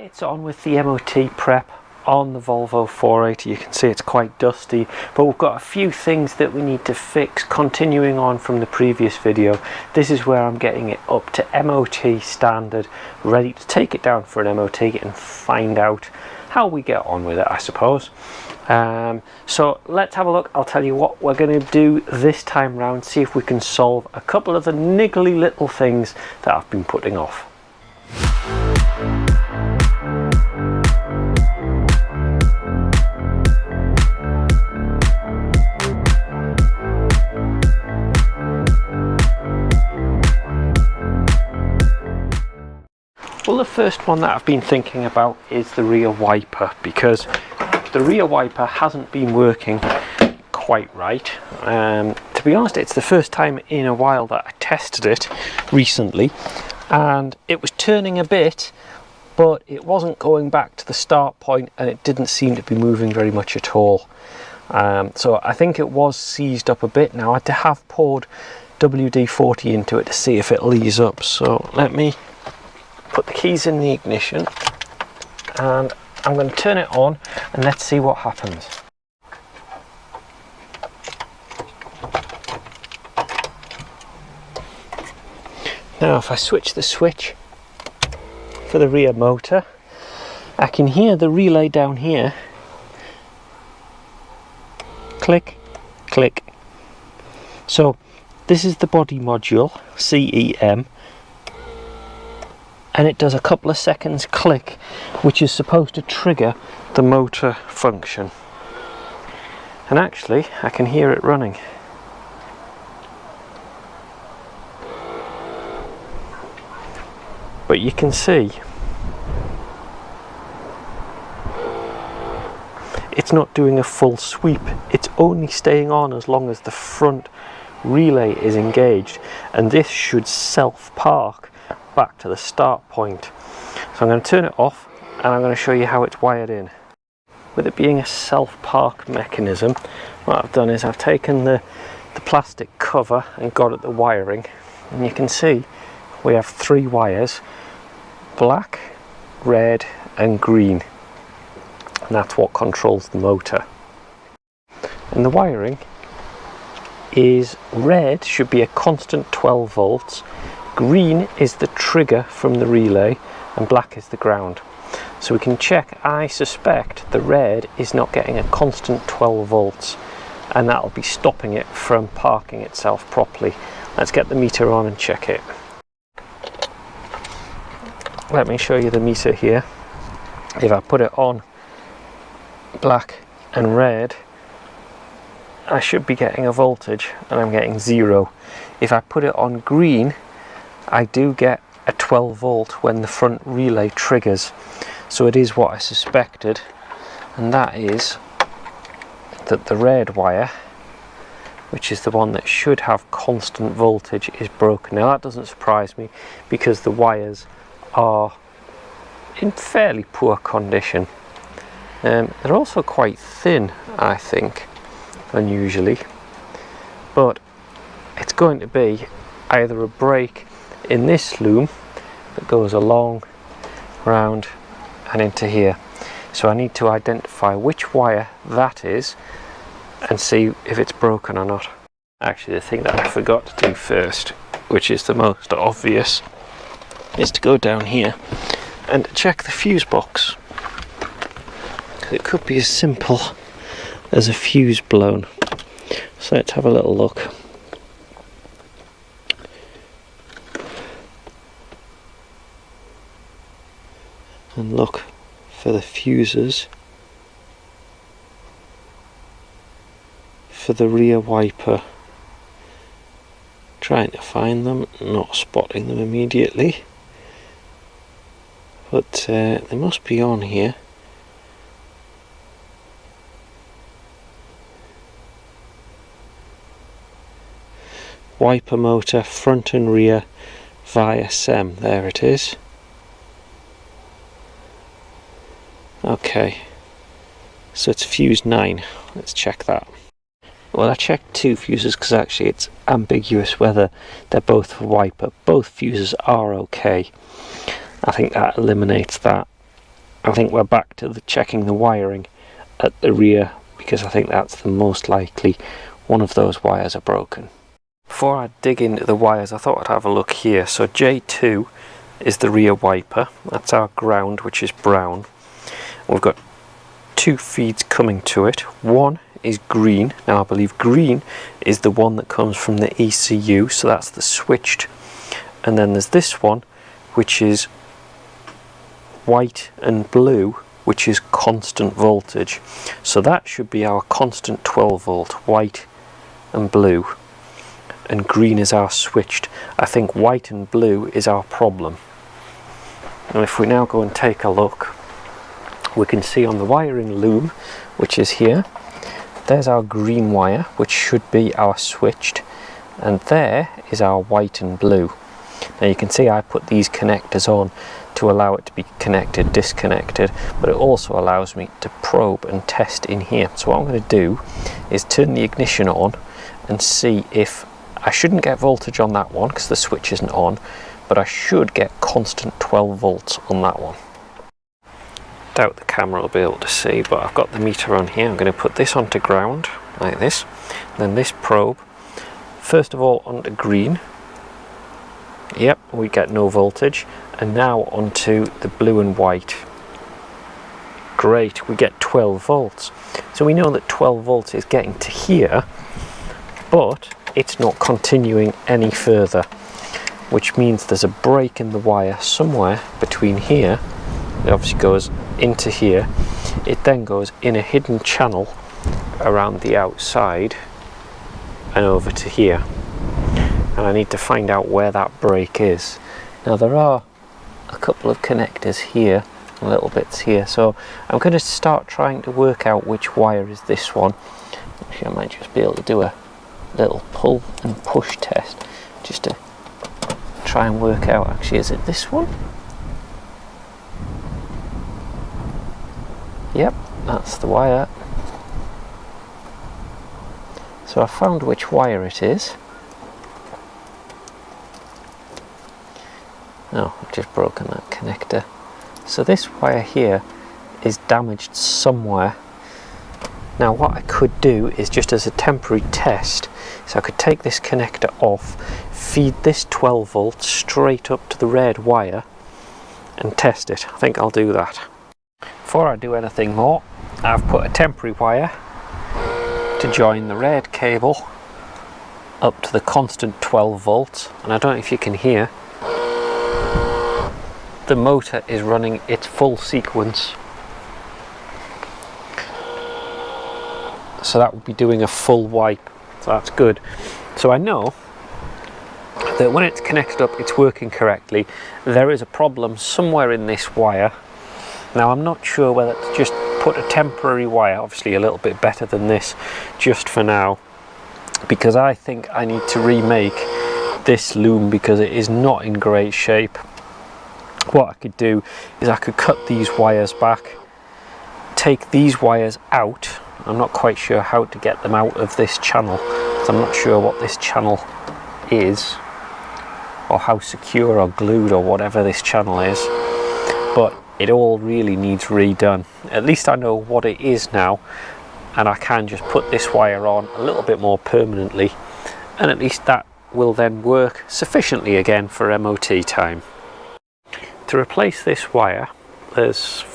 It's on with the MOT prep on the Volvo 480. You can see it's quite dusty, but we've got a few things that we need to fix. Continuing on from the previous video, this is where I'm getting it up to MOT standard, ready to take it down for an MOT and find out how we get on with it, I suppose. So let's have a look. I'll tell you what we're going to do this time round, see if we can solve a couple of the niggly little things that I've been putting off. Well, the first one that I've been thinking about is the rear wiper, because the rear wiper hasn't been working quite right. To be honest, it's the first time in a while that I tested it recently, and it was turning a bit, but it wasn't going back to the start point, and it didn't seem to be moving very much at all. So I think it was seized up a bit. Now I have poured WD-40 into it to see if it'll ease up. So let me put the keys in the ignition and I'm going to turn it on and let's see what happens. Now if I switch the switch for the rear motor, I can hear the relay down here click, click. So this is the body module, CEM, and it does a couple of seconds click, which is supposed to trigger the motor function. And actually I can hear it running. But you can see it's not doing a full sweep. It's only staying on as long as the front relay is engaged, and this should self-park back to the start point. So I'm going to turn it off and I'm going to show you how it's wired in. With it being a self-park mechanism, what I've done is I've taken the plastic cover and got at the wiring, and you can see we have 3 wires, black, red and green, and that's what controls the motor. And the wiring is red should be a constant 12 volts, green is the trigger from the relay, and black is the ground. So we can check. I suspect the red is not getting a constant 12 volts, and that'll be stopping it from parking itself properly. Let's get the meter on and check it. Let me show you the meter here. If I put it on black and red, I should be getting a voltage, and I'm getting 0. If I put it on green, I do get a 12 volt when the front relay triggers. So it is what I suspected, and that is that the red wire, which is the one that should have constant voltage, is broken. Now that doesn't surprise me, because the wires are in fairly poor condition. They're also quite thin, I think, unusually, but it's going to be either a break in this loom that goes along, round and into here. So I need to identify which wire that is and see if it's broken or not. Actually, the thing that I forgot to do first, which is the most obvious, is to go down here and check the fuse box. It could be as simple as a fuse blown. So let's have a little look. And look for the fuses for the rear wiper. Trying to find them, not spotting them immediately, but they must be on here. Wiper motor, front and rear via SEM, there it is. Okay, so it's fuse 9, let's check that. Well, I checked 2 fuses because actually it's ambiguous whether they're both for wiper. Both fuses are okay. I think that eliminates that. I think we're back to checking the wiring at the rear, because I think that's the most likely one of those wires are broken. Before I dig into the wires, I thought I'd have a look here. So J2 is the rear wiper, that's our ground, which is brown. We've got two feeds coming to it. One is green. Now I believe green is the one that comes from the ECU, so that's the switched. And then there's this one, which is white and blue, which is constant voltage. So that should be our constant 12 volt, white and blue. And green is our switched. I think white and blue is our problem. And if we now go and take a look, we can see on the wiring loom, which is here, there's our green wire, which should be our switched, and there is our white and blue. Now you can see I put these connectors on to allow it to be connected, disconnected, but it also allows me to probe and test in here. So what I'm going to do is turn the ignition on and see if I shouldn't get voltage on that one because the switch isn't on, but I should get constant 12 volts on that one. Doubt the camera will be able to see, but I've got the meter on here. I'm going to put this onto ground like this, then this probe first of all onto green. Yep, we get no voltage. And now onto the blue and white. Great, we get 12 volts. So we know that 12 volts is getting to here, but it's not continuing any further, which means there's a break in the wire somewhere between here. It obviously goes into here. It then goes in a hidden channel around the outside and over to here. And I need to find out where that break is. Now there are a couple of connectors here, little bits here, so I'm going to start trying to work out which wire is this one. Actually, I might just be able to do a little pull and push test just to try and work out, actually, is it this one? Yep, that's the wire. So I found which wire it is. Oh, I've just broken that connector. So this wire here is damaged somewhere. Now what I could do is, just as a temporary test, so I could take this connector off, feed this 12 volts straight up to the red wire and test it. I think I'll do that. Before I do anything more, I've put a temporary wire to join the red cable up to the constant 12 volts, and I don't know if you can hear, the motor is running its full sequence. So that would be doing a full wipe, so that's good. So I know that when it's connected up, it's working correctly. There is a problem somewhere in this wire. Now I'm not sure whether to just put a temporary wire, obviously a little bit better than this, just for now, because I think I need to remake this loom because it is not in great shape. What I could do is I could cut these wires back, take these wires out. I'm not quite sure how to get them out of this channel, because I'm not sure what this channel is, or how secure or glued or whatever this channel is, but it all really needs redone. At least I know what it is now, and I can just put this wire on a little bit more permanently, and at least that will then work sufficiently again for MOT time. To replace this wire, there's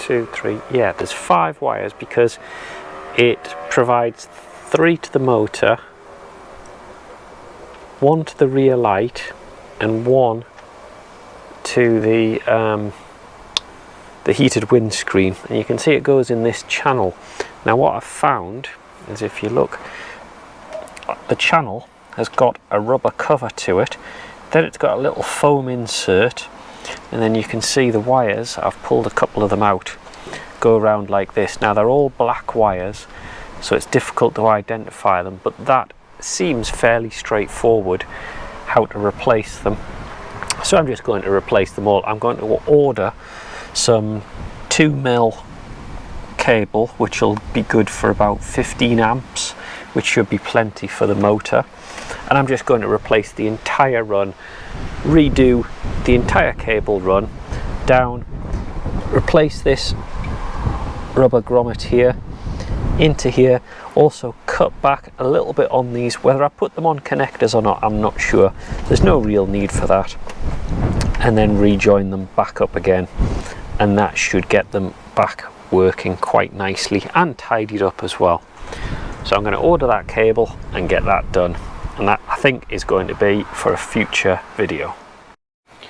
there's 5 wires, because it provides 3 to the motor, 1 to the rear light, and 1 to the heated windscreen. And you can see it goes in this channel. Now what I've found is, if you look, the channel has got a rubber cover to it. Then it's got a little foam insert, and then you can see the wires, I've pulled a couple of them out, go around like this. Now they're all black wires, so it's difficult to identify them, but that seems fairly straightforward how to replace them. So I'm just going to replace them all. I'm going to order some 2mm cable, which will be good for about 15 amps, which should be plenty for the motor. And I'm just going to replace the entire run, redo the entire cable run down replace this rubber grommet here into here. Also cut back a little bit on these. Whether I put them on connectors or not, I'm not sure. There's no real need for that. And then rejoin them back up again, and that should get them back working quite nicely and tidied up as well. So I'm going to order that cable and get that done, and that I think is going to be for a future video.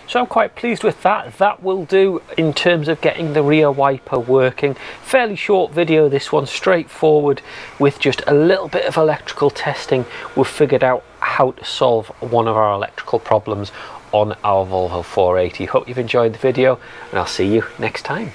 So I'm quite pleased with that. That will do in terms of getting the rear wiper working. Fairly short video, this one, straightforward, with just a little bit of electrical testing. We've figured out how to solve one of our electrical problems on our Volvo 480. Hope you've enjoyed the video, and I'll see you next time.